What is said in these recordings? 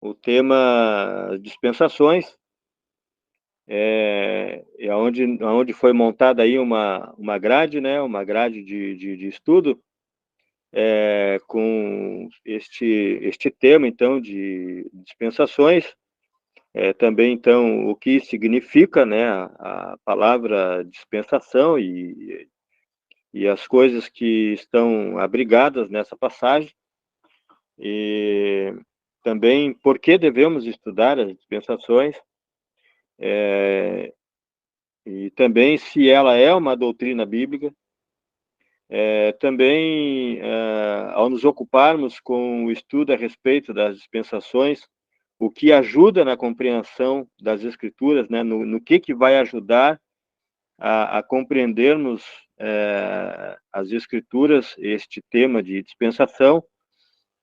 o tema dispensações, aonde foi montada aí uma grade, né, uma grade de estudo, com este tema, então, de dispensações, também, então, o que significa, né, a palavra dispensação e as coisas que estão abrigadas nessa passagem, e também por que devemos estudar as dispensações, e também se ela é uma doutrina bíblica, também, ao nos ocuparmos com o estudo a respeito das dispensações, o que ajuda na compreensão das Escrituras, né, no que vai ajudar a compreendermos as Escrituras, este tema de dispensação,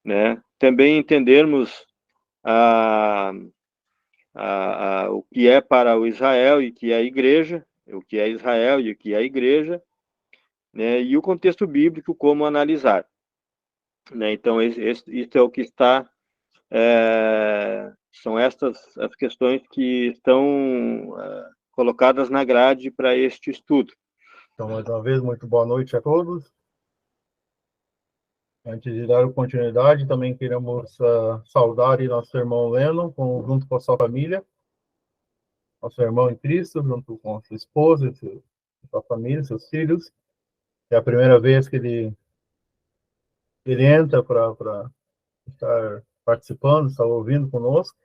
né, também entendermos o que é para o Israel e que é a igreja, o que é Israel e o que é a igreja, né, e o contexto bíblico, como analisar. Né? Então, isso é o que está, são estas as questões que estão colocadas na grade para este estudo. Então, mais uma vez, muito boa noite a todos. Antes de dar continuidade, também queremos saudar nosso irmão Leno, junto com a sua família, nosso irmão em Cristo, junto com a sua esposa, sua família, seus filhos. É a primeira vez que ele entra para estar participando, estar ouvindo conosco.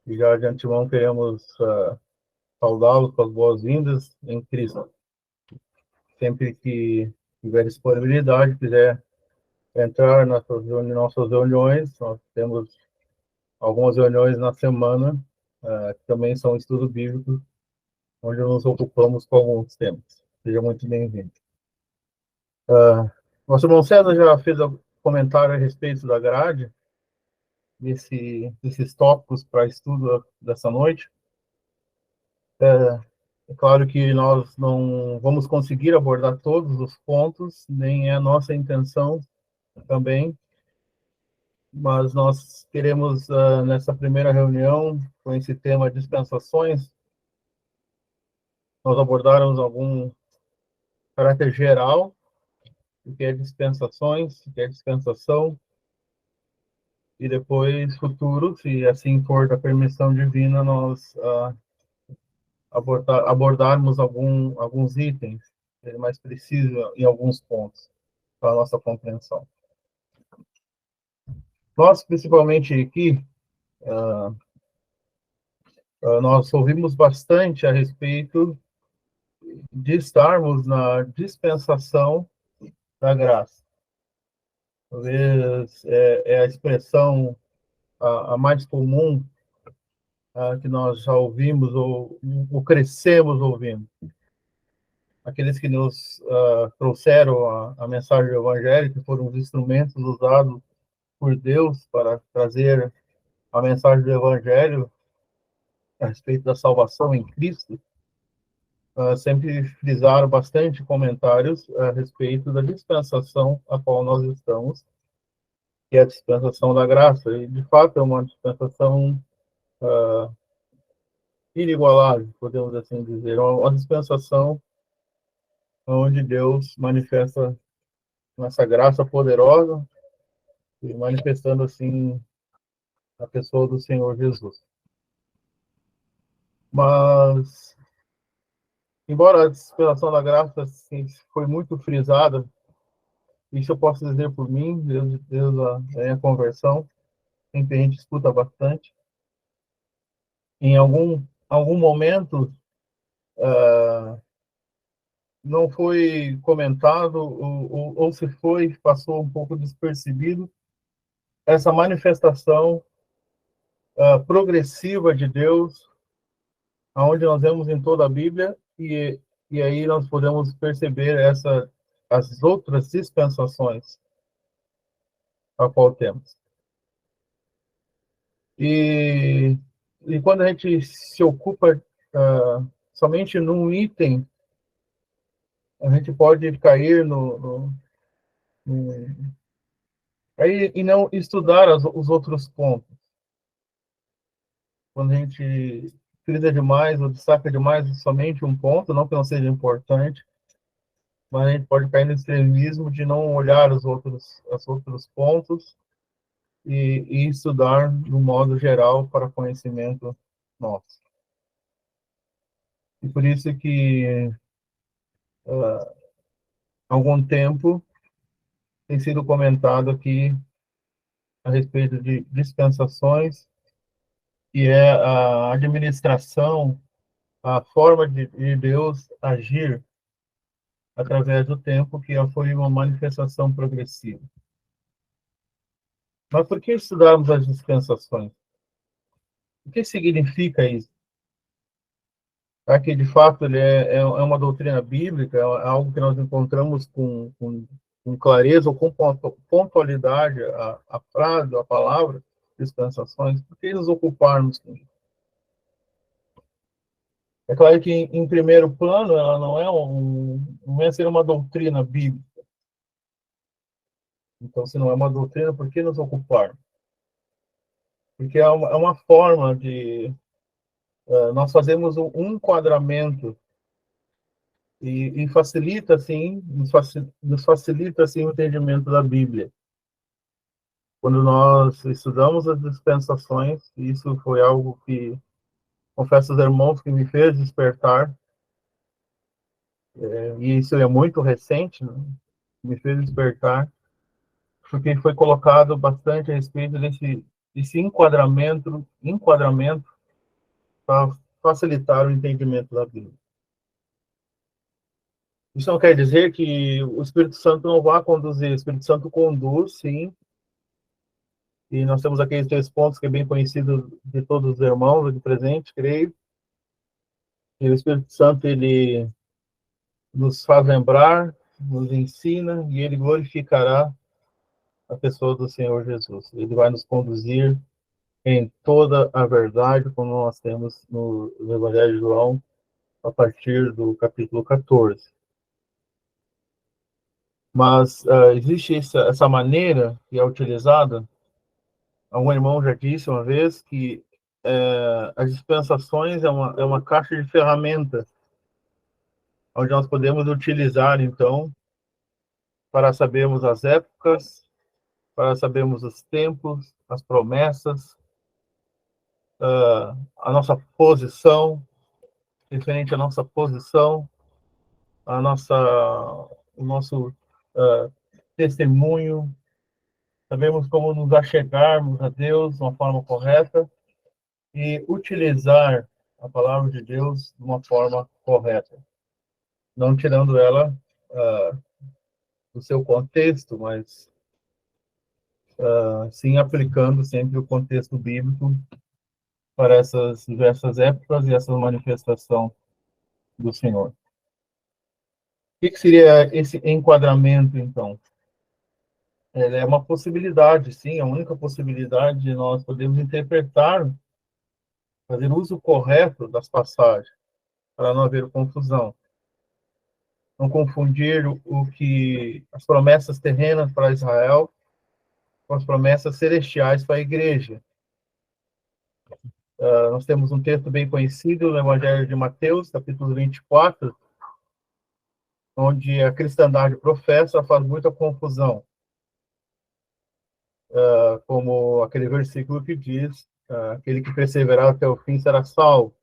E já de antemão queremos saudá-lo com as boas-vindas em Cristo. Sempre que tiver disponibilidade, quiser entrar nas nossas reuniões, nós temos algumas reuniões na semana, que também são estudo bíblico, onde nos ocupamos com alguns temas. Seja muito bem-vindo. Nosso irmão César já fez um comentário a respeito da grade, desses tópicos para estudo dessa noite. É claro que nós não vamos conseguir abordar todos os pontos, nem é a nossa intenção também, mas nós queremos, nessa primeira reunião, com esse tema dispensações, nós abordarmos algum caráter geral, o que é dispensações, o que é dispensação, e depois, futuro, se assim for da permissão divina, nós abordarmos alguns itens, ser mais preciso em alguns pontos, para a nossa compreensão. Nós, principalmente aqui, nós ouvimos bastante a respeito de estarmos na dispensação da graça. Talvez é a expressão a mais comum que nós já ouvimos ou crescemos ouvindo. Aqueles que nos trouxeram a mensagem do Evangelho, que foram os instrumentos usados por Deus para trazer a mensagem do Evangelho a respeito da salvação em Cristo, sempre frisaram bastante comentários a respeito da dispensação a qual nós estamos, que é a dispensação da graça. E, de fato, é uma dispensação inigualável, podemos assim dizer. Uma dispensação onde Deus manifesta essa graça poderosa e manifestando, assim, a pessoa do Senhor Jesus. Mas, embora a dispensação da graça assim, foi muito frisada, isso eu posso dizer por mim, Deus a minha conversão, sempre a gente escuta bastante. Em algum momento, não foi comentado, ou se foi, passou um pouco despercebido, essa manifestação progressiva de Deus, aonde nós vemos em toda a Bíblia, e aí nós podemos perceber as outras dispensações a qual temos. E quando a gente se ocupa somente num item, a gente pode cair aí, e não estudar os outros pontos. quando a gente frisa demais ou destaca demais somente um ponto, não que não seja importante, mas a gente pode cair no extremismo de não olhar os outros pontos e estudar de um modo geral para conhecimento nosso. E por isso que, há algum tempo, tem sido comentado aqui a respeito de dispensações, que é a administração, a forma de Deus agir através do tempo, que foi uma manifestação progressiva. Mas por que estudarmos as dispensações? O que significa isso? É que, de fato, ele é uma doutrina bíblica, é algo que nós encontramos com clareza ou com pontualidade a frase, a palavra, dispensações. Por que nos ocuparmos com isso? É claro que, em primeiro plano, ela não é ser uma doutrina bíblica. Então, se não é uma doutrina, por que nos ocupar? Porque é uma forma de nós fazemos um enquadramento e facilita, assim, nos facilita, assim, o entendimento da Bíblia. Quando nós estudamos as dispensações, isso foi algo que, confesso aos irmãos, que me fez despertar, e isso é muito recente, né? Me fez despertar, porque foi colocado bastante a respeito desse enquadramento para facilitar o entendimento da Bíblia. Isso não quer dizer que o Espírito Santo não vá conduzir. O Espírito Santo conduz, sim. E nós temos aqueles 3 pontos que é bem conhecido de todos os irmãos aqui presentes, creio. E o Espírito Santo, ele nos faz lembrar, nos ensina, e ele glorificará a pessoa do Senhor Jesus. Ele vai nos conduzir em toda a verdade, como nós temos no Evangelho de João, a partir do capítulo 14. Mas existe essa maneira que é utilizada. Um irmão já disse uma vez que as dispensações é uma caixa de ferramentas, onde nós podemos utilizar, então, para sabermos as épocas, para sabermos os tempos, as promessas, a nossa posição, referente à nossa posição, o nosso testemunho, sabemos como nos achegarmos a Deus de uma forma correta e utilizar a palavra de Deus de uma forma correta, não tirando ela do seu contexto, mas sim aplicando sempre o contexto bíblico para essas diversas épocas e essa manifestação do Senhor. O que seria esse enquadramento, então? É uma possibilidade, sim, a única possibilidade de nós podermos interpretar, fazer uso correto das passagens, para não haver confusão. Não confundir o que as promessas terrenas para Israel com as promessas celestiais para a igreja. Nós temos um texto bem conhecido no Evangelho de Mateus, capítulo 24, onde a cristandade professa faz muita confusão. Como aquele versículo que diz, aquele que perseverar até o fim será salvo.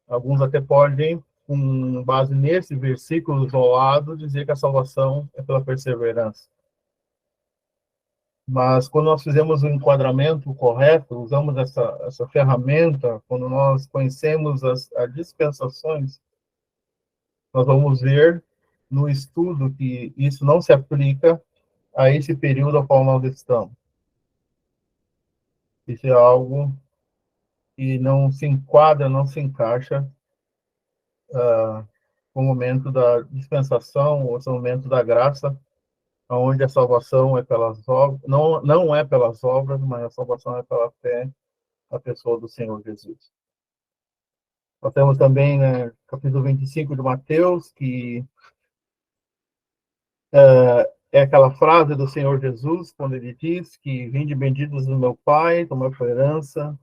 Alguns até podem, com base nesse versículo isolado, dizer que a salvação é pela perseverança. Mas quando nós fizemos o enquadramento correto, usamos essa ferramenta, quando nós conhecemos as dispensações, nós vamos ver no estudo que isso não se aplica a esse período ao qual nós estamos. Isso é algo que não se enquadra, não se encaixa com o momento da dispensação, ou no momento da graça, onde a salvação é pelas obras, não é pelas obras, mas a salvação é pela fé na pessoa do Senhor Jesus. Nós temos também, né, capítulo 25 de Mateus, que é aquela frase do Senhor Jesus, quando ele diz que vinde benditos do meu Pai, tomai por herança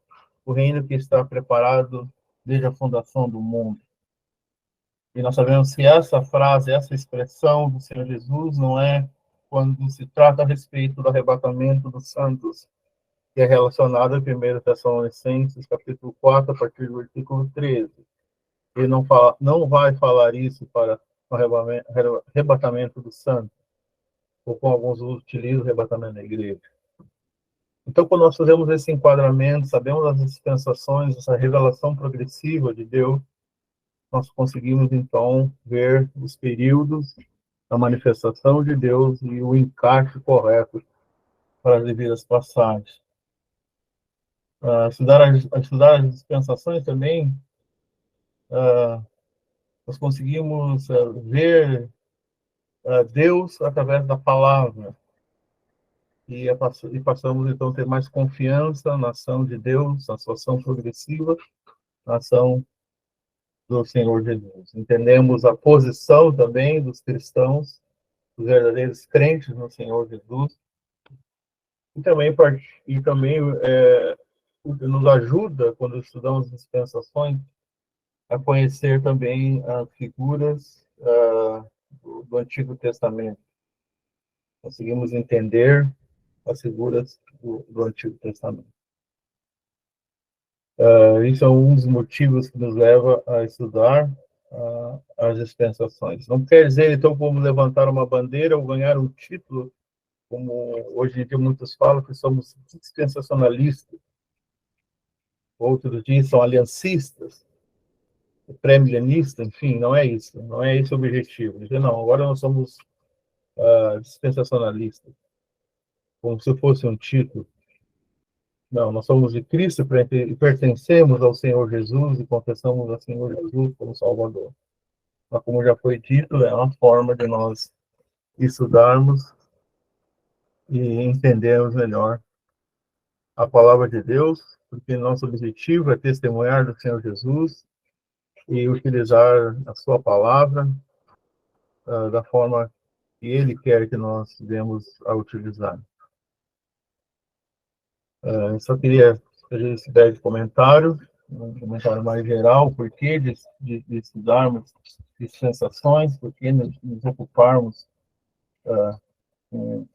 o reino que está preparado desde a fundação do mundo. E nós sabemos que essa frase, essa expressão do Senhor Jesus não é quando se trata a respeito do arrebatamento dos santos, que é relacionado a 1 Tessalonicenses, capítulo 4, a partir do versículo 13. Ele não vai falar isso para o arrebatamento dos santos, ou como alguns utilizam o arrebatamento da igreja. Então, quando nós fazemos esse enquadramento, sabemos as dispensações, essa revelação progressiva de Deus, nós conseguimos, então, ver os períodos da manifestação de Deus e o encaixe correto para as devidas passagens. Estudar as dispensações também, nós conseguimos ver Deus através da palavra. E passamos, então, a ter mais confiança na ação de Deus, na sua ação progressiva, na ação do Senhor Jesus. Entendemos a posição também dos cristãos, dos verdadeiros crentes no Senhor Jesus, e também nos ajuda, quando estudamos dispensações, a conhecer também as figuras do Antigo Testamento. Conseguimos entender as figuras do Antigo Testamento. Isso é um dos motivos que nos leva a estudar as dispensações. Não quer dizer, então, como levantar uma bandeira ou ganhar um título, como hoje em dia muitos falam que somos dispensacionalistas, outros dizem são aliancistas, pré-milenistas, enfim, não é isso, não é esse o objetivo. Dizer, não, agora nós somos dispensacionalistas, como se fosse um título. Não, nós somos de Cristo e pertencemos ao Senhor Jesus e confessamos ao Senhor Jesus como Salvador. Mas, como já foi dito, é uma forma de nós estudarmos e entendermos melhor a palavra de Deus, porque nosso objetivo é testemunhar do Senhor Jesus e utilizar a sua palavra da forma que Ele quer que nós demos a utilizar. Eu só queria fazer esse breve comentário, um comentário mais geral, por que de estudarmos dispensações, por que nos ocuparmos com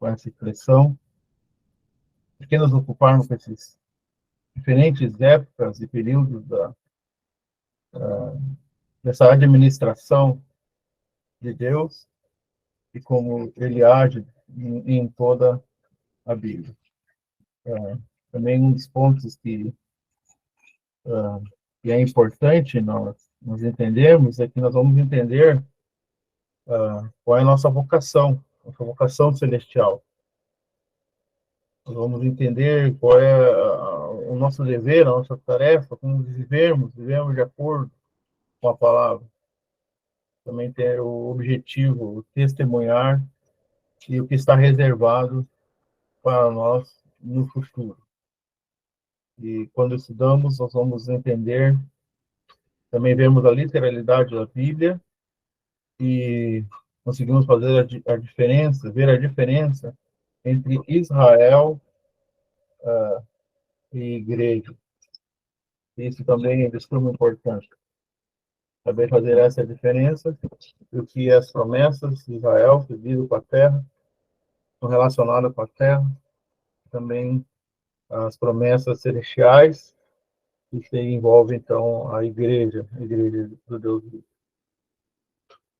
essa expressão, por que nos ocuparmos com esses diferentes épocas e períodos dessa administração de Deus e como Ele age em toda a Bíblia. Também um dos pontos que é importante nós entendermos é que nós vamos entender qual é a nossa vocação celestial. Nós vamos entender qual é o nosso dever, a nossa tarefa, como vivemos de acordo com a palavra. Também ter o objetivo, o testemunhar e o que está reservado para nós no futuro. E quando estudamos, nós vamos entender, também vemos a literalidade da Bíblia e conseguimos fazer a diferença, ver a diferença entre Israel e igreja. Isso também é de extrema importância. Saber fazer essa diferença do que as promessas de Israel, que viram com a terra, estão relacionadas com a terra, também as promessas celestiais, que envolve, então, a igreja do Deus vivo.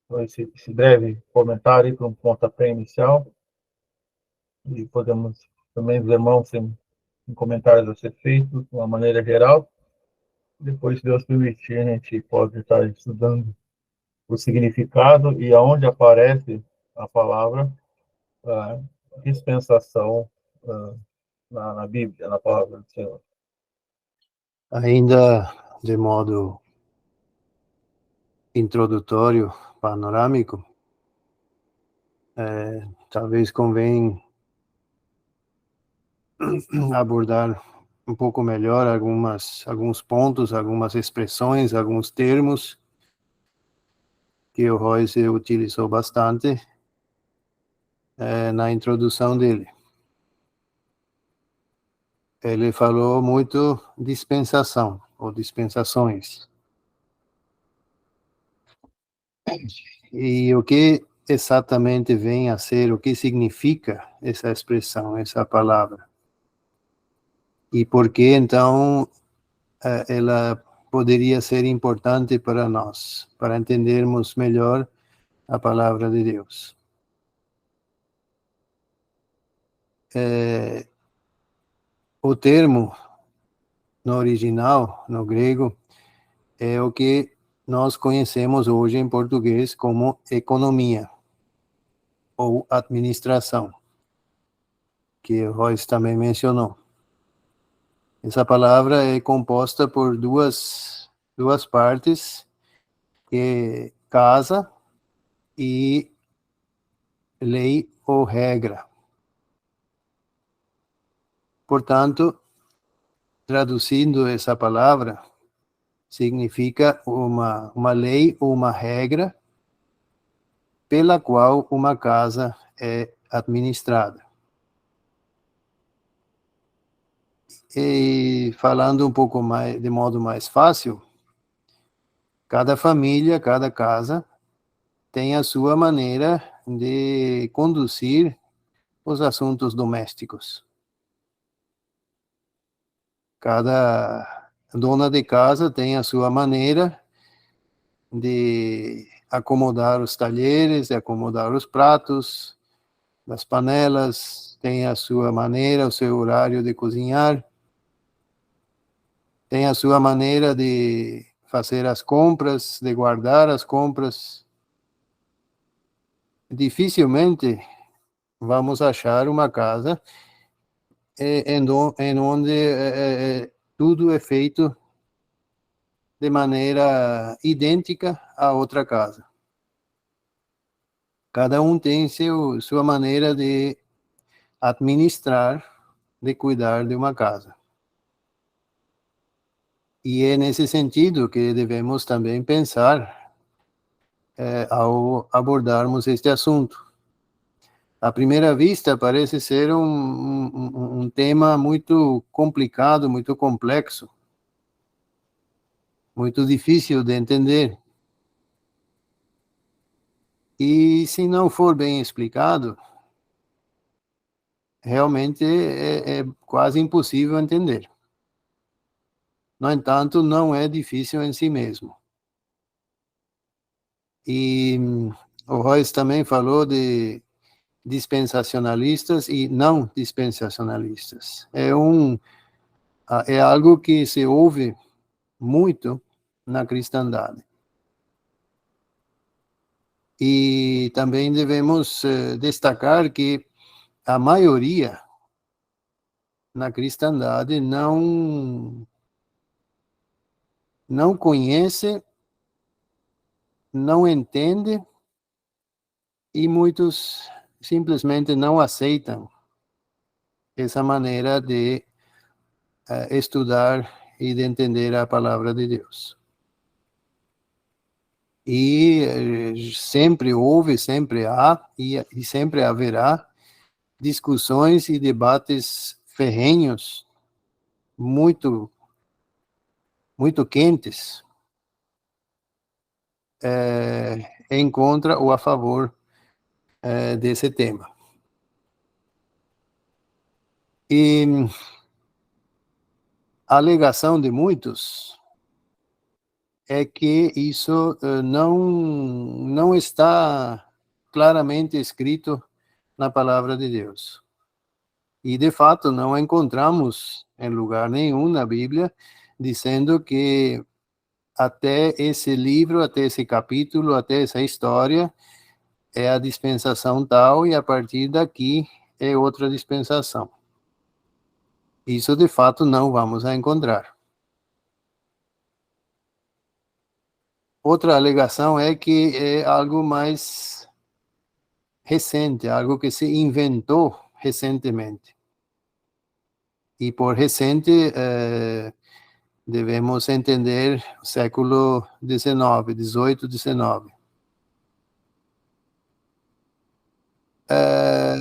Então, esse breve comentário para um pontapé inicial, e podemos também, os irmãos, têm comentários a ser feitos de uma maneira geral. Depois, se Deus permitir, a gente pode estar estudando o significado e aonde aparece a palavra dispensação na Bíblia, na palavra do Senhor. Ainda de modo introdutório, panorâmico, talvez convém abordar um pouco melhor alguns pontos, algumas expressões, alguns termos que o Royce utilizou bastante na introdução dele. ele falou muito dispensação, ou dispensações. E o que exatamente vem a ser, o que significa essa expressão, essa palavra? E por que, então, ela poderia ser importante para nós, para entendermos melhor a palavra de Deus? O termo, no original, no grego, é o que nós conhecemos hoje em português como economia ou administração, que o Royce também mencionou. Essa palavra é composta por duas partes, que é casa e lei ou regra. Portanto, traduzindo essa palavra, significa uma lei ou uma regra pela qual uma casa é administrada. E falando um pouco mais, de modo mais fácil, cada família, cada casa tem a sua maneira de conduzir os assuntos domésticos. Cada dona de casa tem a sua maneira de acomodar os talheres, de acomodar os pratos, as panelas, tem a sua maneira, o seu horário de cozinhar, tem a sua maneira de fazer as compras, de guardar as compras. Dificilmente vamos achar uma casa em onde tudo é feito de maneira idêntica à outra casa. Cada um tem sua maneira de administrar, de cuidar de uma casa. E é nesse sentido que devemos também pensar ao abordarmos este assunto. À primeira vista, parece ser um tema muito complicado, muito complexo, muito difícil de entender. E se não for bem explicado, realmente é quase impossível entender. No entanto, não é difícil em si mesmo. E o Royce também falou de dispensacionalistas e não dispensacionalistas. É algo que se ouve muito na cristandade. E também devemos destacar que a maioria na cristandade não conhece, não entende e muitos simplesmente não aceitam essa maneira de estudar e de entender a palavra de Deus. E sempre houve, sempre há e sempre haverá discussões e debates ferrenhos, muito quentes, em contra ou a favor desse tema. E a alegação de muitos é que isso não está claramente escrito na palavra de Deus. E, de fato, não encontramos em lugar nenhum na Bíblia dizendo que até esse livro, até esse capítulo, até essa história é a dispensação tal e a partir daqui é outra dispensação. Isso, de fato, não vamos a encontrar. Outra alegação é que é algo mais recente, algo que se inventou recentemente. E por recente, devemos entender o século XIX, XVIII, XIX.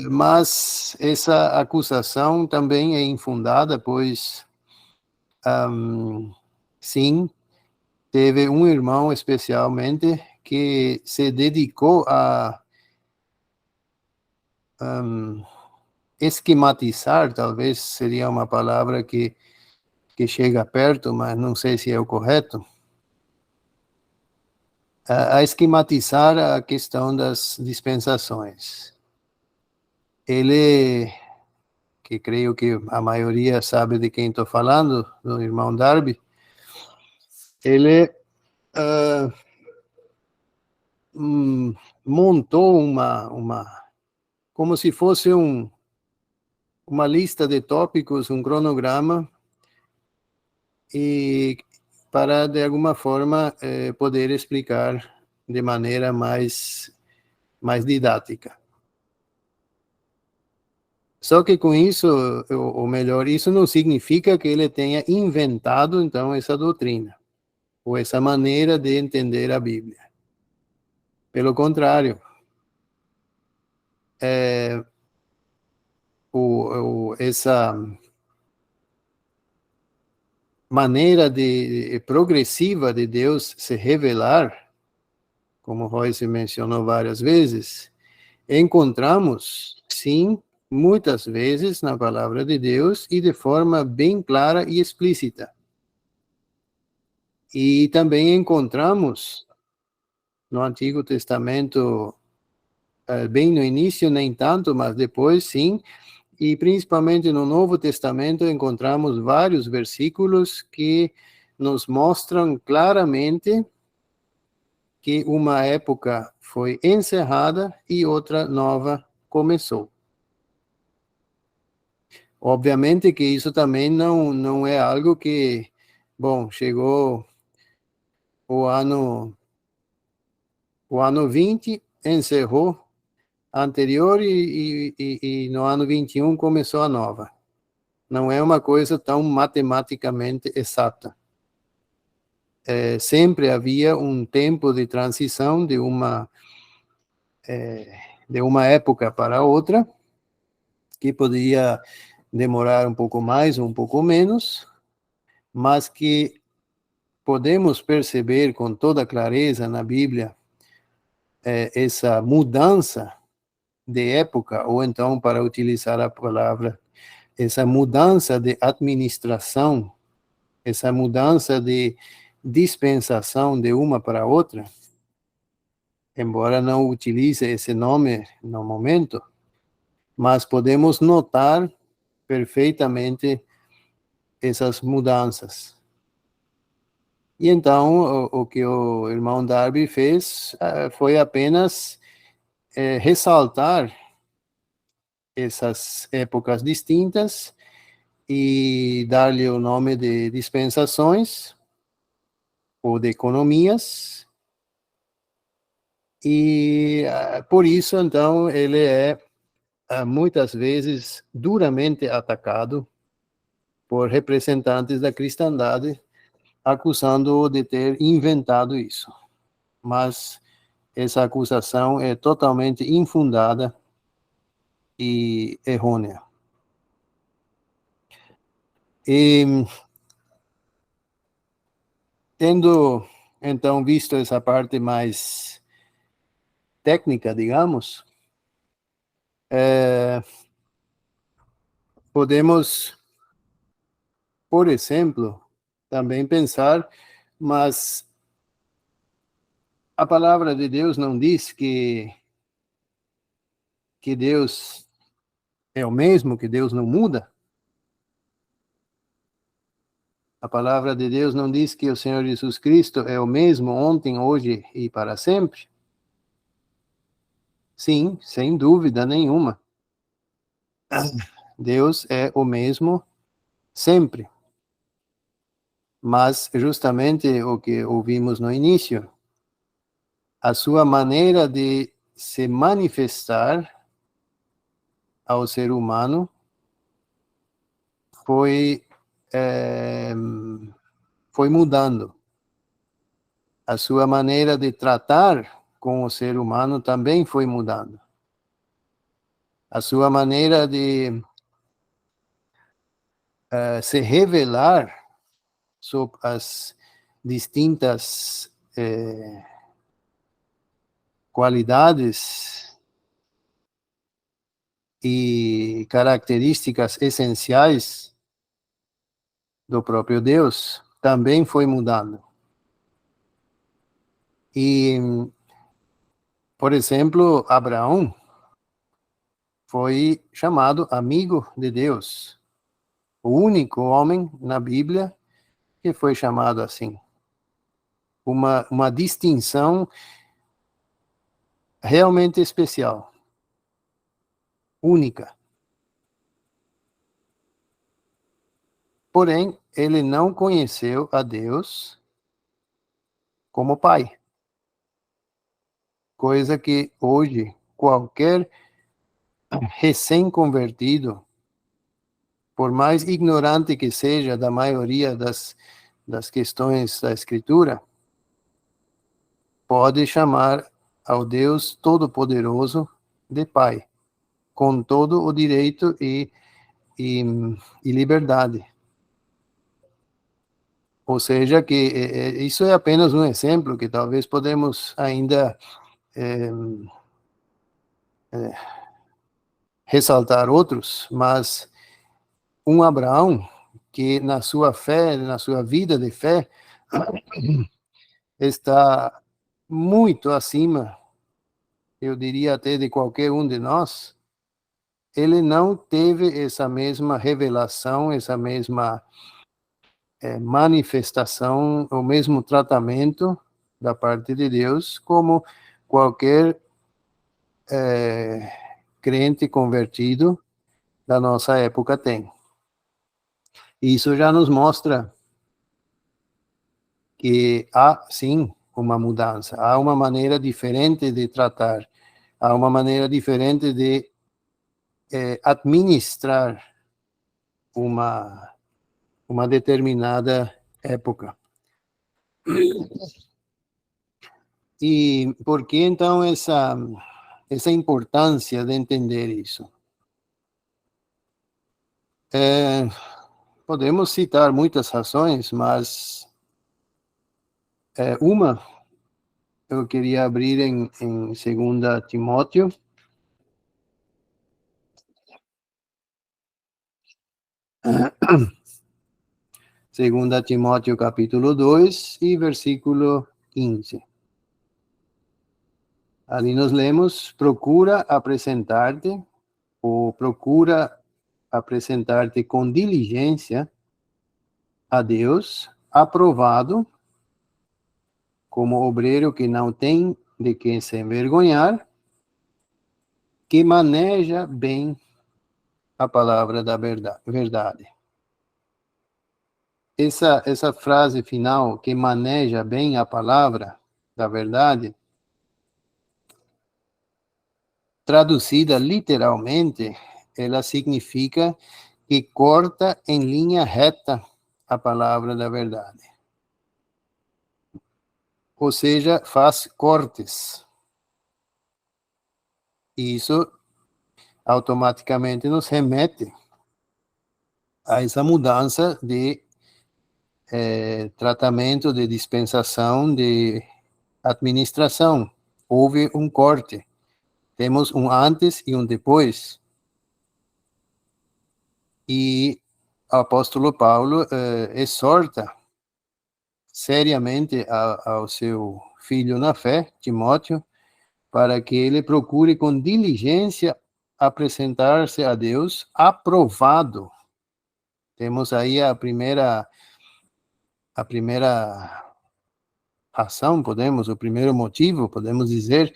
Mas essa acusação também é infundada, pois, sim, teve um irmão especialmente que se dedicou a esquematizar, talvez seria uma palavra que chega perto, mas não sei se é o correto, a esquematizar a questão das dispensações. Ele, que creio que a maioria sabe de quem estou falando, do irmão Darby, ele montou como se fosse uma lista de tópicos, um cronograma, e para, de alguma forma, poder explicar de maneira mais didática. Só que com isso, ou melhor, isso não significa que ele tenha inventado, então, essa doutrina, ou essa maneira de entender a Bíblia. Pelo contrário, essa maneira progressiva de Deus se revelar, como Royce mencionou várias vezes, encontramos, sim, muitas vezes na palavra de Deus e de forma bem clara e explícita. E também encontramos no Antigo Testamento, bem no início, nem tanto, mas depois sim, e principalmente no Novo Testamento encontramos vários versículos que nos mostram claramente que uma época foi encerrada e outra nova começou. Obviamente que isso também não é algo que, bom, chegou o ano 20, encerrou a anterior e no ano 21 começou a nova. Não é uma coisa tão matematicamente exata. Sempre havia um tempo de transição de uma época para outra, que podia demorar um pouco mais ou um pouco menos, mas que podemos perceber com toda clareza na Bíblia essa mudança de época, ou então, para utilizar a palavra, essa mudança de administração, essa mudança de dispensação de uma para outra, embora não utilize esse nome no momento, mas podemos notar perfeitamente essas mudanças. E então, o que o irmão Darby fez foi apenas ressaltar essas épocas distintas e dar-lhe o nome de dispensações ou de economias. E por isso, então, ele é muitas vezes duramente atacado por representantes da cristandade, acusando-o de ter inventado isso. Mas essa acusação é totalmente infundada e errônea. E, tendo, então, visto essa parte mais técnica, digamos, podemos, por exemplo, também pensar, mas a palavra de Deus não diz que Deus é o mesmo, que Deus não muda? A palavra de Deus não diz que o Senhor Jesus Cristo é o mesmo ontem, hoje e para sempre? Sim, sem dúvida nenhuma. Deus é o mesmo sempre. Mas justamente o que ouvimos no início, a sua maneira de se manifestar ao ser humano foi mudando. A sua maneira de tratar com o ser humano também foi mudando. a sua maneira de se revelar sobre as distintas qualidades e características essenciais do próprio Deus também foi mudando. E, por exemplo, Abraão foi chamado amigo de Deus. O único homem na Bíblia que foi chamado assim. Uma distinção realmente especial. Única. Porém, ele não conheceu a Deus como pai. Coisa que hoje qualquer recém-convertido, por mais ignorante que seja da maioria das questões da Escritura, pode chamar ao Deus Todo-Poderoso de Pai, com todo o direito e liberdade. Ou seja, que isso é apenas um exemplo, que talvez podemos ainda ressaltar outros, mas um Abraão que na sua fé, na sua vida de fé, está muito acima, eu diria até de qualquer um de nós, ele não teve essa mesma revelação, essa mesma manifestação, o mesmo tratamento da parte de Deus, como qualquer crente convertido da nossa época tem. Isso já nos mostra que há, sim, uma mudança, há uma maneira diferente de tratar, há uma maneira diferente de administrar uma determinada época. E por que, então, essa importância de entender isso? Podemos citar muitas razões, mas uma eu queria abrir em 2 Timóteo. Segunda Timóteo capítulo 2 e versículo 15. Ali nós lemos: procura apresentar-te com diligência a Deus, aprovado, como obreiro que não tem de quem se envergonhar, que maneja bem a palavra da verdade. Essa frase final, que maneja bem a palavra da verdade, traduzida literalmente, ela significa que corta em linha reta a palavra da verdade. Ou seja, faz cortes. E isso automaticamente nos remete a essa mudança de tratamento, de dispensação, de administração. Houve um corte. Temos um antes e um depois. E o apóstolo Paulo exorta seriamente ao seu filho na fé, Timóteo, para que ele procure com diligência apresentar-se a Deus aprovado. Temos aí a primeira ação, o primeiro motivo, podemos dizer,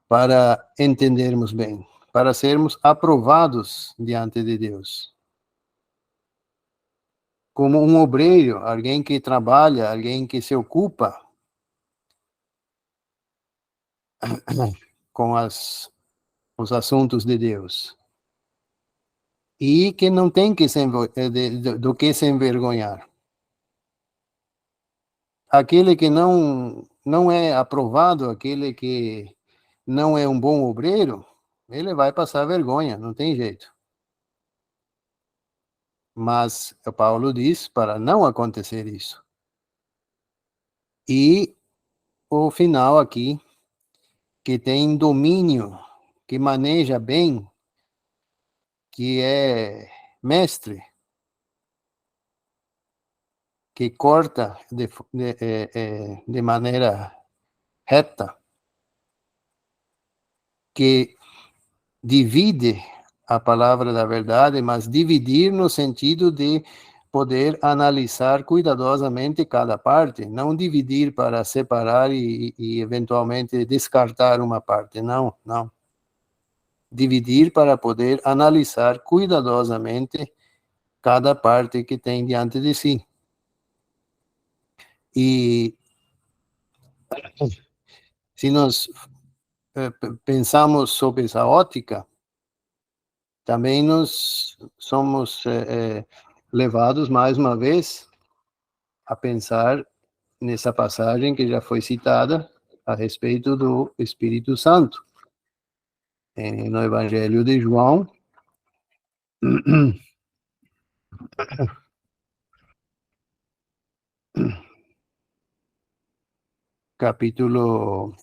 para entendermos bem, para sermos aprovados diante de Deus. Como um obreiro, alguém que trabalha, alguém que se ocupa com os assuntos de Deus. E que não tem que do que se envergonhar. Aquele que não é aprovado, aquele que não é um bom obreiro, ele vai passar vergonha, não tem jeito. Mas Paulo diz para não acontecer isso. E o final aqui, que tem domínio, que maneja bem, que é mestre, que corta de maneira reta, que divide a palavra da verdade, mas dividir no sentido de poder analisar cuidadosamente cada parte, não dividir para separar e eventualmente descartar uma parte, não. Dividir para poder analisar cuidadosamente cada parte que tem diante de si. E se nós pensamos sobre essa ótica, também nós somos levados, mais uma vez, a pensar nessa passagem que já foi citada a respeito do Espírito Santo. No Evangelho de João, capítulo...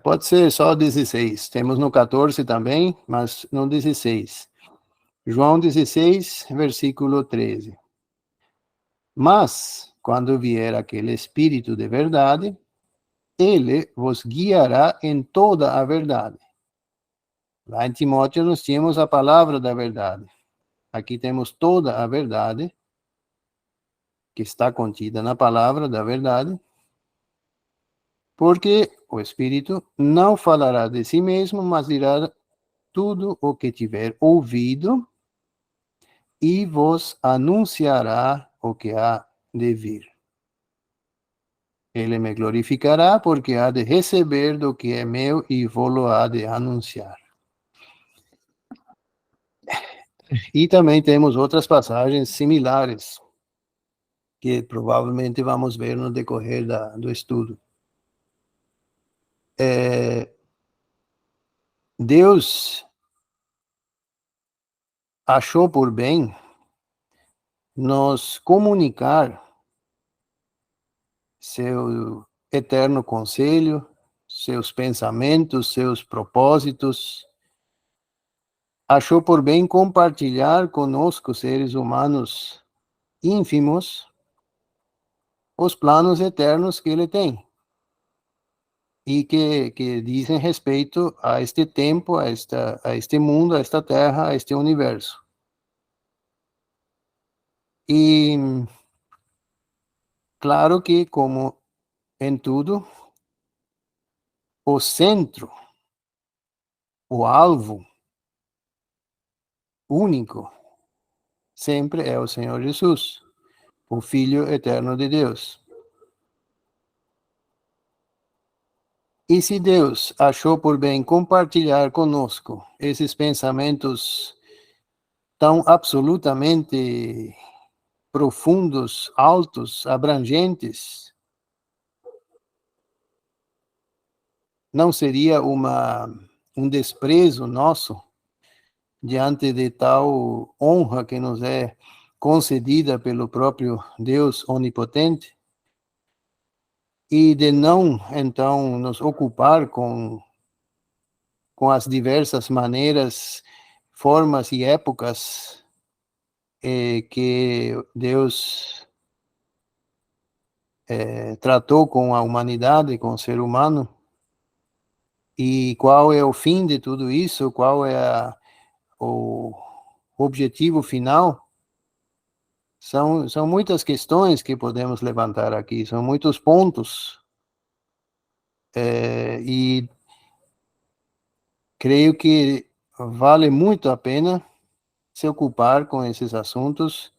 pode ser só 16. Temos no 14 também, mas no 16. João 16, versículo 13. Mas, quando vier aquele Espírito de verdade, ele vos guiará em toda a verdade. Lá em Timóteo nós tínhamos a palavra da verdade. Aqui temos toda a verdade, que está contida na palavra da verdade, porque o Espírito não falará de si mesmo, mas dirá tudo o que tiver ouvido e vos anunciará o que há de vir. Ele me glorificará, porque há de receber do que é meu e vou-lo há de anunciar. E também temos outras passagens similares, que provavelmente vamos ver no decorrer do estudo. Deus achou por bem nos comunicar seu eterno conselho, seus pensamentos, seus propósitos. Achou por bem compartilhar conosco, seres humanos ínfimos, os planos eternos que ele tem. E que dizem respeito a este tempo, a este mundo, a esta terra, a este universo. E claro que, como em tudo, o centro, o alvo único, sempre é o Senhor Jesus, o Filho eterno de Deus. E se Deus achou por bem compartilhar conosco esses pensamentos tão absolutamente profundos, altos, abrangentes, não seria um desprezo nosso diante de tal honra que nos é concedida pelo próprio Deus onipotente? E de não, então, nos ocupar com as diversas maneiras, formas e épocas que Deus tratou com a humanidade, com o ser humano, e qual é o fim de tudo isso, qual é o objetivo final? São muitas questões que podemos levantar aqui, são muitos pontos, e creio que vale muito a pena se ocupar com esses assuntos,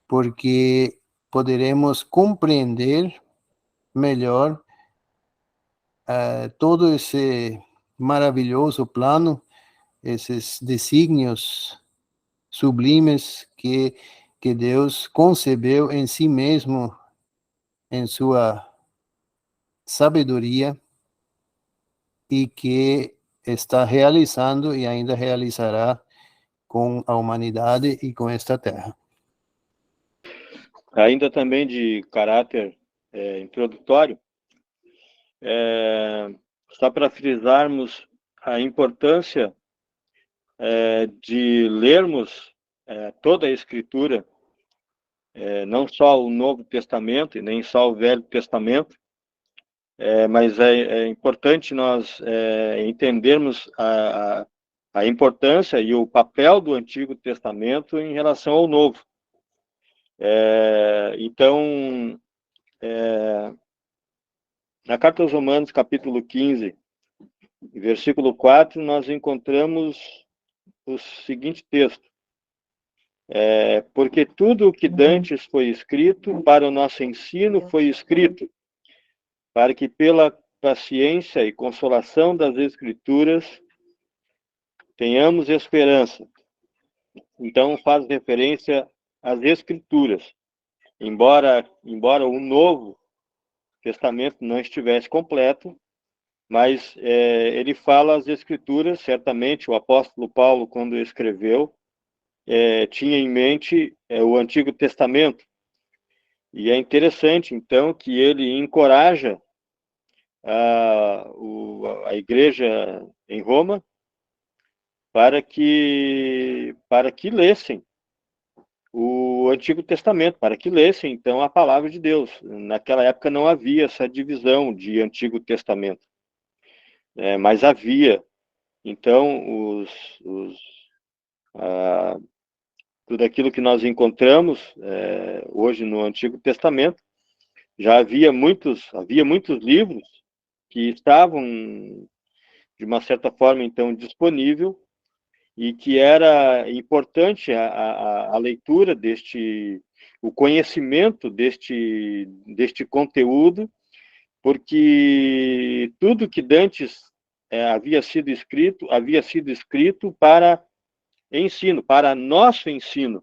porque poderemos compreender melhor todo esse maravilhoso plano, esses desígnios sublimes que Deus concebeu em si mesmo, em sua sabedoria, e que está realizando e ainda realizará com a humanidade e com esta terra. Ainda também de caráter introdutório, só para frisarmos a importância de lermos toda a Escritura, não só o Novo Testamento e nem só o Velho Testamento, mas é importante nós entendermos a importância e o papel do Antigo Testamento em relação ao Novo. Então, na Carta aos Romanos, capítulo 15, versículo 4, nós encontramos o seguinte texto: porque tudo o que dantes foi escrito, para o nosso ensino foi escrito, para que pela paciência e consolação das Escrituras tenhamos esperança. Então, faz referência às Escrituras. Embora o Novo Testamento não estivesse completo, mas ele fala as Escrituras. Certamente o apóstolo Paulo, quando escreveu, tinha em mente o Antigo Testamento. E é interessante, então, que ele encoraja a igreja em Roma para que lessem o Antigo Testamento, para que lessem, então, a palavra de Deus. Naquela época não havia essa divisão de Antigo Testamento, mas havia, então, tudo aquilo que nós encontramos hoje no Antigo Testamento. Já havia muitos livros que estavam, de uma certa forma, então, disponível, e que era importante a leitura o conhecimento deste conteúdo, porque tudo que dantes havia sido escrito para ensino, para nosso ensino.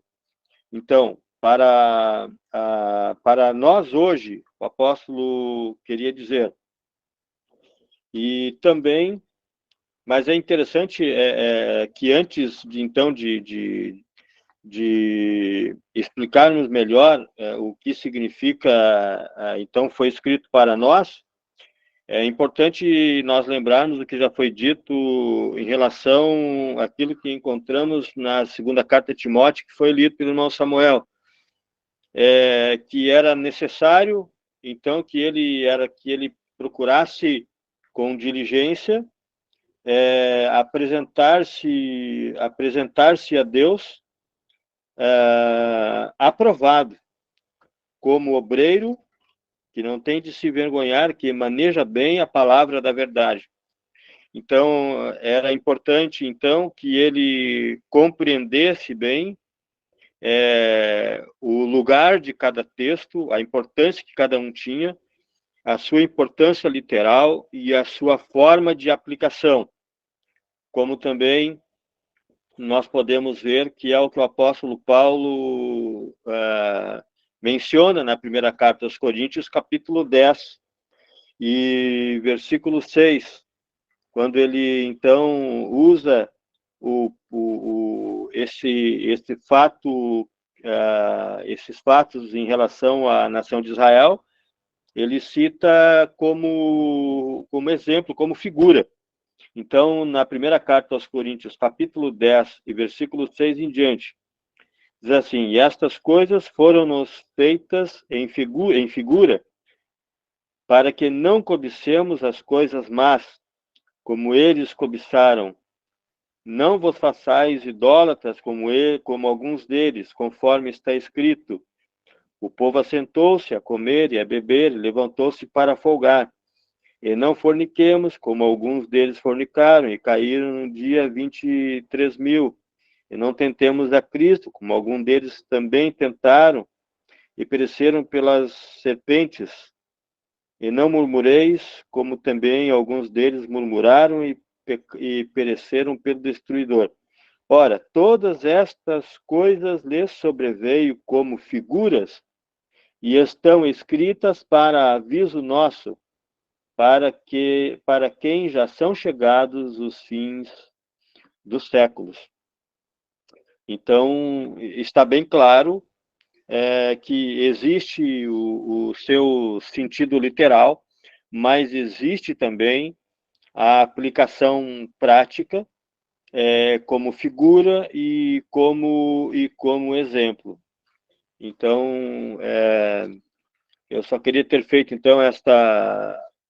Então, para nós hoje, o apóstolo queria dizer. E também, mas é interessante que antes de explicarmos melhor o que significa, então, foi escrito para nós, é importante nós lembrarmos do que já foi dito em relação àquilo que encontramos na segunda carta de Timóteo, que foi lido pelo irmão Samuel, que era necessário, então, que ele procurasse com diligência apresentar-se a Deus aprovado, como obreiro que não tem de se envergonhar, que maneja bem a palavra da verdade. Então, era importante, então, que ele compreendesse bem o lugar de cada texto, a importância que cada um tinha, a sua importância literal e a sua forma de aplicação. Como também nós podemos ver que é o que o apóstolo Paulo menciona na primeira carta aos Coríntios, capítulo 10, e versículo 6, quando ele, então, usa esses fatos em relação à nação de Israel, ele cita como exemplo, como figura. Então, na primeira carta aos Coríntios, capítulo 10 e versículo 6 em diante, diz assim: e estas coisas foram-nos feitas em figura, para que não cobicemos as coisas más, como eles cobiçaram. Não vos façais idólatras como alguns deles, conforme está escrito: o povo assentou-se a comer e a beber, e levantou-se para folgar. E não forniquemos, como alguns deles fornicaram, e caíram no dia 23.000. E não tentemos a Cristo, como alguns deles também tentaram, e pereceram pelas serpentes. E não murmureis, como também alguns deles murmuraram e pereceram pelo destruidor. Ora, todas estas coisas lhes sobreveio como figuras, e estão escritas para aviso nosso, para quem já são chegados os fins dos séculos. Então, está bem claro que existe o seu sentido literal, mas existe também a aplicação prática como figura e como exemplo. Então, eu só queria ter feito, então,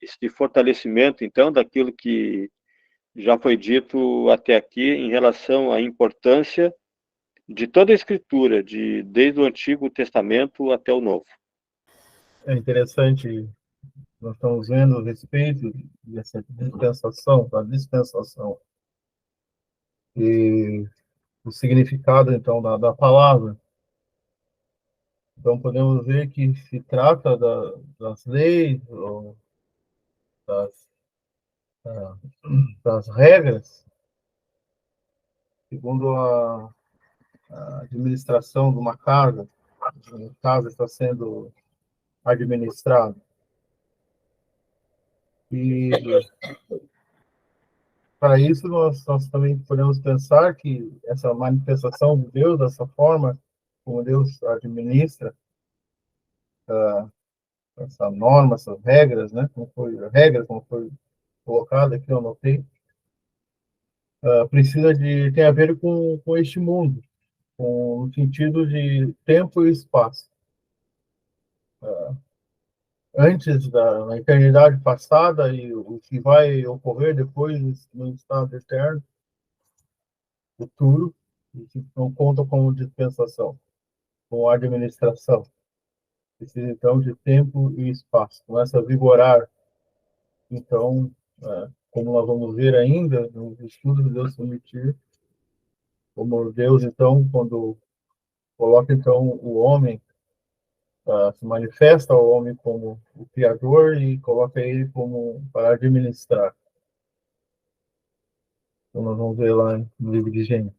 este fortalecimento, então, daquilo que já foi dito até aqui em relação à importância de toda a Escritura, desde o Antigo Testamento até o Novo. É interessante, nós estamos vendo a respeito dessa dispensação, da dispensação, e o significado, então, da palavra. Então, podemos ver que se trata das leis, ou das, das regras, segundo a administração de uma casa. A casa está sendo administrada. E para isso, nós também podemos pensar que essa manifestação de Deus, dessa forma como Deus administra essa norma, essas regras, né? Como foi colocado aqui, eu anotei, tem a ver com este mundo, com o sentido de tempo e espaço. Antes na eternidade passada e o que vai ocorrer depois no estado eterno, futuro, que não conta como dispensação, com administração. Precisa, então, de tempo e espaço. Começa a vigorar, então, como nós vamos ver ainda nos estudos de Deus permitir, como Deus, então, quando coloca, então, o homem, se manifesta o homem como o Criador e coloca ele como para administrar. Então, nós vamos ver lá no livro de Gênesis.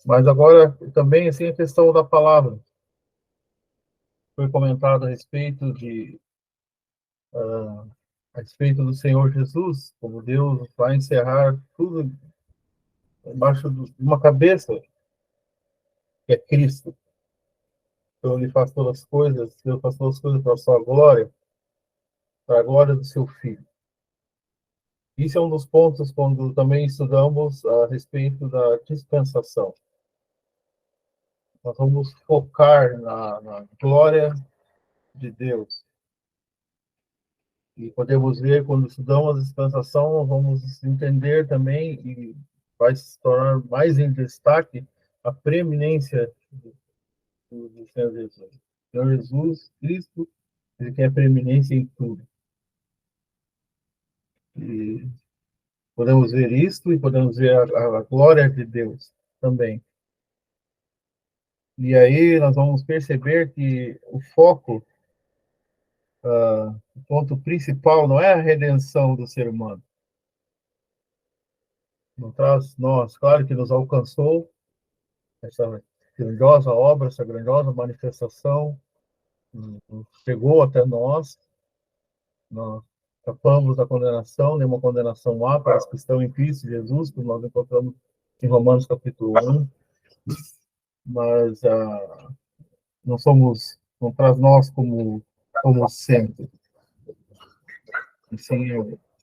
Mas agora, também, assim, a questão da palavra. Foi comentado a respeito do Senhor Jesus, como Deus vai encerrar tudo embaixo de uma cabeça, que é Cristo. Então, ele faz todas as coisas, Deus faz todas as coisas para a sua glória, para a glória do seu Filho. Isso é um dos pontos quando também estudamos a respeito da dispensação. Nós vamos focar na glória de Deus. E podemos ver, quando estudamos a dispensação, nós vamos entender também, e vai se tornar mais em destaque, a preeminência do Senhor Jesus. O Senhor Jesus, Cristo, ele quer preeminência em tudo. E podemos ver isto e podemos ver a glória de Deus também. E aí nós vamos perceber que o foco, o ponto principal, não é a redenção do ser humano. Não traz nós, claro que nos alcançou essa grandiosa obra, essa grandiosa manifestação, chegou até nós escapamos da condenação, nenhuma condenação há para os que estão em Cristo Jesus, como nós encontramos em Romanos capítulo 1, mas não traz nós como centro. Assim,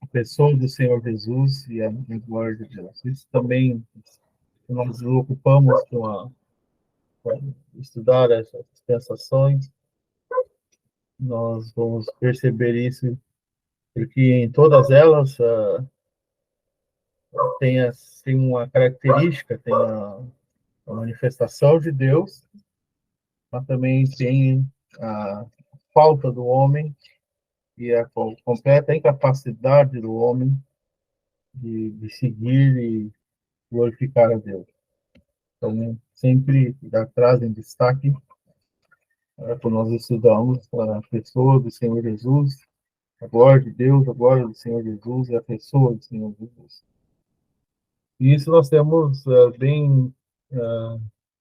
a pessoa do Senhor Jesus e a glória de Deus. Isso também, nós nos ocupamos com estudar essas dispensações, nós vamos perceber isso, porque em todas elas tem uma característica, tem a manifestação de Deus, mas também tem a falta do homem e a completa incapacidade do homem de seguir e glorificar a Deus. Então, sempre trazem destaque quando nós estudamos a pessoa do Senhor Jesus, a glória de Deus, a glória do Senhor Jesus e a pessoa do Senhor Jesus. E isso nós temos bem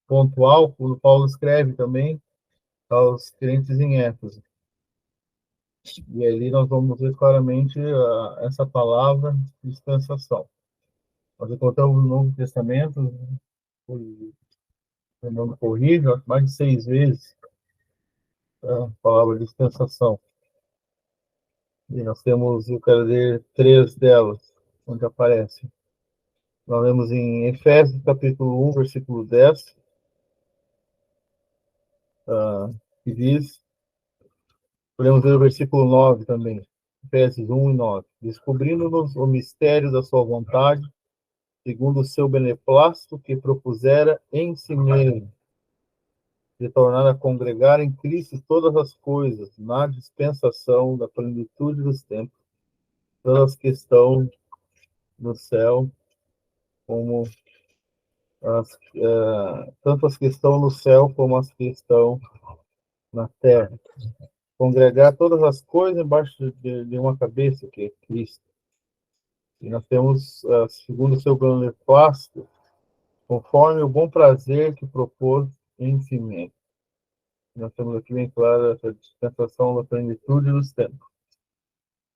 pontual, quando Paulo escreve também aos crentes em Éfeso. E ali nós vamos ver claramente essa palavra dispensação. Nós encontramos no Novo Testamento, não me corrija, mais de 6 vezes a palavra dispensação. E nós temos, eu quero ler 3 delas, onde aparece. Nós lemos em Efésios, capítulo 1, versículo 10, que diz, podemos ver o versículo 9 também, Efésios 1 e 9. Descobrindo-nos o mistério da sua vontade, segundo o seu beneplácito que propusera em si mesmo, de tornar a congregar em Cristo todas as coisas, na dispensação da plenitude dos tempos, todas que estão no céu, como tanto as que estão no céu como as que estão na terra. Congregar todas as coisas embaixo de uma cabeça, que é Cristo. E nós temos, segundo o seu beneplácito, conforme o bom prazer que propôs em si mesmo. Nós temos aqui bem clara essa dispensação da plenitude dos tempos.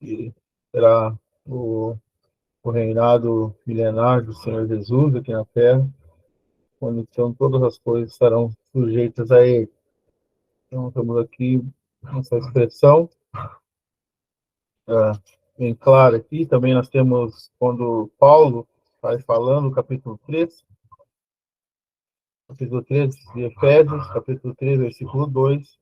E será o reinado milenar do Senhor Jesus aqui na terra, onde então todas as coisas estarão sujeitas a Ele. Então, temos aqui essa expressão bem clara aqui. Também nós temos, quando Paulo vai falando, capítulo 3 de Efésios, capítulo 3, versículo 2,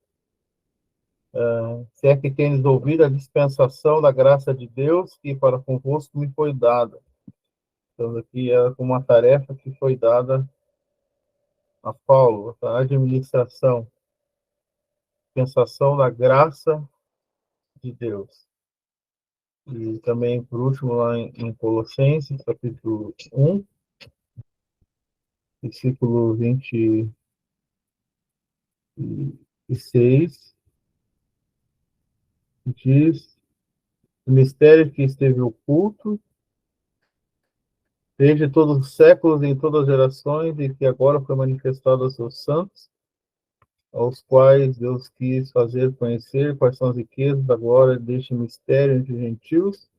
se é que tendes ouvido a dispensação da graça de Deus que para convosco me foi dada. Então, aqui é uma tarefa que foi dada a Paulo, a administração, dispensação da graça de Deus. E também, por último, lá em Colossenses, capítulo 1, versículo 26, diz: o mistério que esteve oculto desde todos os séculos e em todas as gerações, e que agora foi manifestado aos seus santos, aos quais Deus quis fazer conhecer quais são as riquezas da glória deste mistério entre os gentios,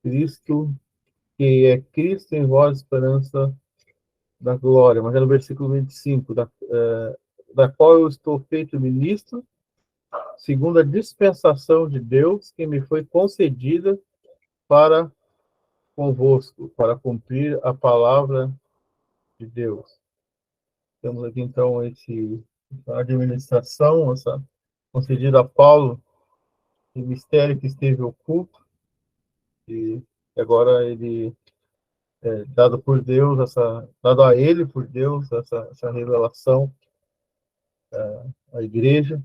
Cristo, que é Cristo em vós, esperança da glória. Mas é no versículo 25, da qual eu estou feito ministro, segundo a dispensação de Deus, que me foi concedida para convosco, para cumprir a palavra de Deus. Temos aqui, então, a administração, essa concedida a Paulo, o mistério que esteve oculto, e agora ele dado por Deus, dado a ele por Deus, essa revelação à igreja,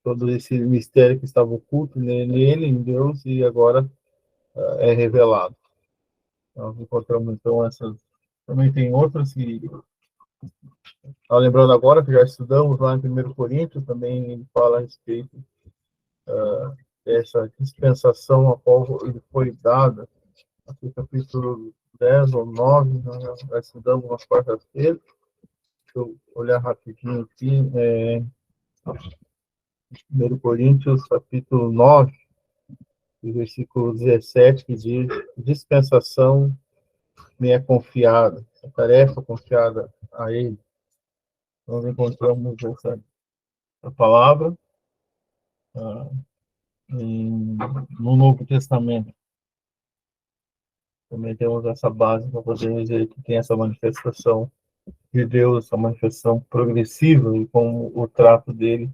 todo esse mistério que estava oculto nele, em Deus, e agora é revelado. Nós encontramos, então, essas. Também tem outras que. Lembrando agora que já estudamos lá em 1 Coríntios, também ele fala a respeito dessa dispensação a qual ele foi dada, aqui capítulo 10 ou 9, nós já estudamos umas quartas-feiras. Deixa eu olhar rapidinho aqui. 1 Coríntios, capítulo 9, versículo 17, que diz: dispensação me é confiada, a tarefa confiada a ele. Nós encontramos essa palavra no Novo Testamento. Também temos essa base para poder dizer que tem essa manifestação de Deus, essa manifestação progressiva e como o trato dele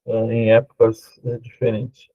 em épocas diferentes.